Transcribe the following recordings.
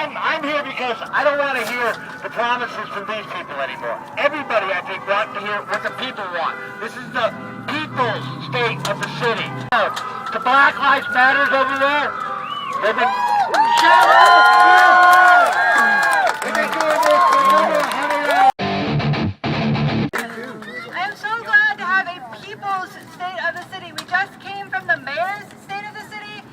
I'm here because I don't want to hear the promises from these people anymore. Everybody, I think, wants to hear what the people want. This is the people's state of the city. The Black Lives Matters over there, they've been They've been doing this for over 100 years. I am so glad to have a people's state of the city. We just came from the mayor's state of the city,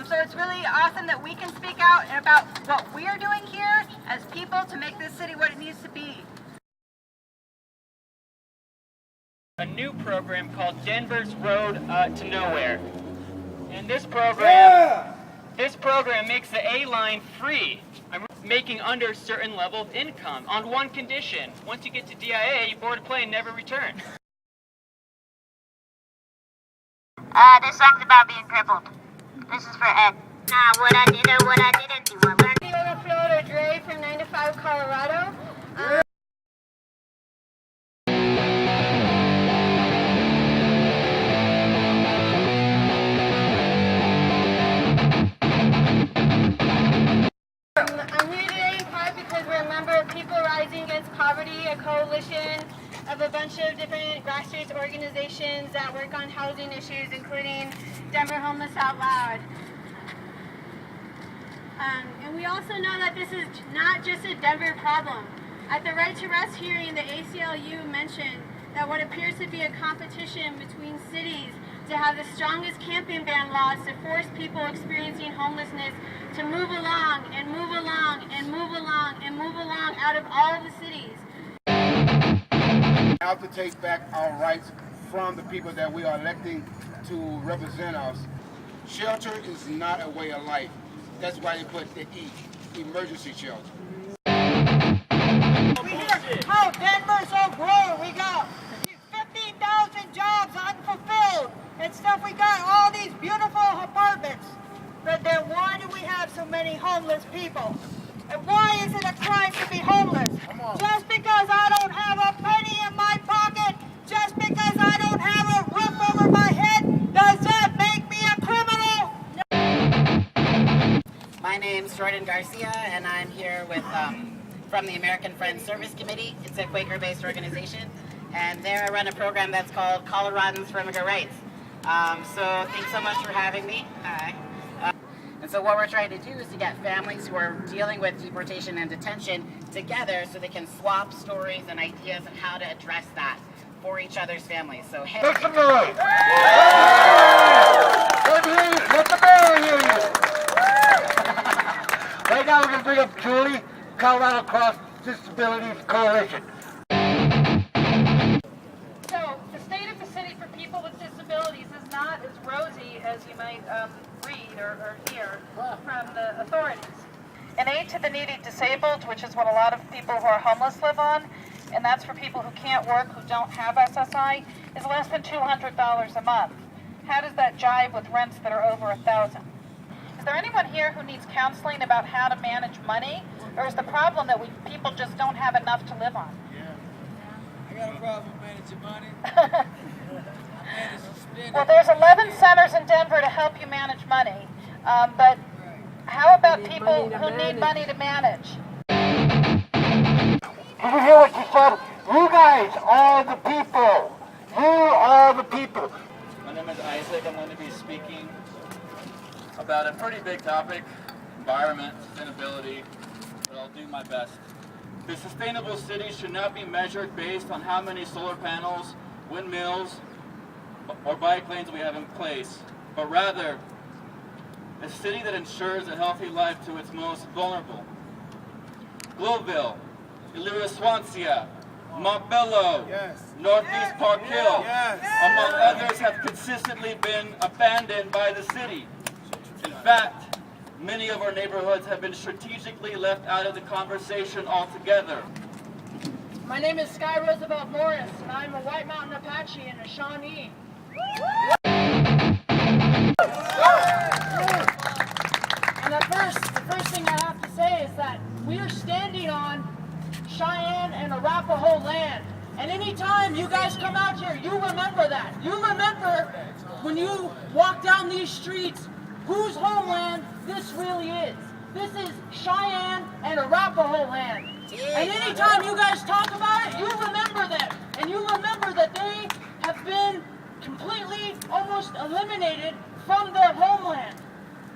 so it's really awesome that we can speak out about what we are doing here as people to make this city what it needs to be. A new program called Denver's Road to Nowhere. And this program makes the A line free. I'm making under a certain level of income on one condition. Once you get to DIA, you board a plane and never return. This song's about being crippled. This is for Ed. Nah, what I did or what I didn't do. Florida Dre from 9 to 5 Colorado. I'm here today in part because we're a member of People Rising Against Poverty, a coalition of a bunch of different grassroots organizations that work on housing issues, including Denver Homeless Out Loud. And we also know that this is not just a Denver problem. At the Right to Rest hearing, the ACLU mentioned that what appears to be a competition between cities to have the strongest camping ban laws to force people experiencing homelessness to move along and move along and move along and move along out of all of the cities. We have to take back our rights from the people that we are electing to represent us. Shelter is not a way of life. That's why they put the E, emergency shelter. We hear how Denver's so growing. We got 15,000 jobs unfulfilled and stuff. We got all these beautiful apartments. But then why do we have so many homeless people? And why is it a crime to be homeless? Just because I don't have a penny in my pocket, just because I don't have a roof over my head, does that make me a criminal? My name's Jordan Garcia, and I'm here with from the American Friends Service Committee. It's a Quaker-based organization, and there I run a program that's called Coloradans for Immigrant Rights. So thanks so much for having me. Hi. And so what we're trying to do is to get families who are dealing with deportation and detention together so they can swap stories and ideas on how to address that for each other's families. So hey. Make some noise! Let the mayor hear you! Right now we're going to bring up Julie, Colorado Cross Disabilities Coalition. So, the state of the city for people with disabilities is not as rosy as you might read or hear from the authorities. An aid to the needy disabled, which is what a lot of people who are homeless live on, and that's for people who can't work, who don't have SSI, is less than $200 a month. How does that jive with rents that are over $1,000? Is there anyone here who needs counseling about how to manage money? Or is the problem that people just don't have enough to live on? I got a problem managing money. Well, there's 11 centers in Denver to help you manage money. But how about people who need money to manage? Did you hear what she said? You guys are the people. You are the people. My name is Isaac. I'm going to be speaking about a pretty big topic, environment, sustainability, but I'll do my best. The sustainable city should not be measured based on how many solar panels, windmills, or bike lanes we have in place, but rather a city that ensures a healthy life to its most vulnerable. Globeville, Elyria Swansea, Montbello, Northeast Park Hill, among others, have consistently been abandoned by the city. In fact, many of our neighborhoods have been strategically left out of the conversation altogether. My name is Sky Roosevelt Morris, and I'm a White Mountain Apache and a Shawnee. And the first thing I have to say is that we are standing on Cheyenne and Arapaho land. And anytime you guys come out here, you remember that. You remember when you walk down these streets, whose homeland this really is. This is Cheyenne and Arapaho land. And anytime you guys talk about it, you remember them. And you remember that they have been completely, almost eliminated from their homeland.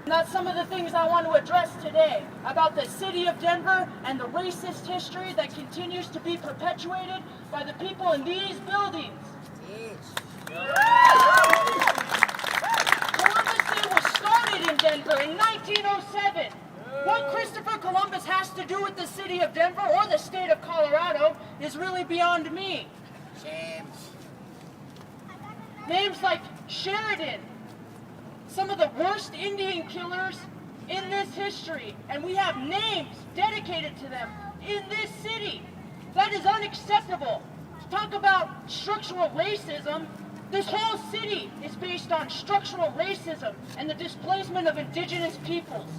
And that's some of the things I want to address today about the city of Denver and the racist history that continues to be perpetuated by the people in these buildings. Columbus Day was started in Denver in 1907. What Christopher Columbus has to do with the city of Denver or the state of Colorado is really beyond me. Names like Sheridan, some of the worst Indian killers in this history, and we have names dedicated to them in this city. That is unacceptable. Talk about structural racism. This whole city is based on structural racism and the displacement of indigenous peoples.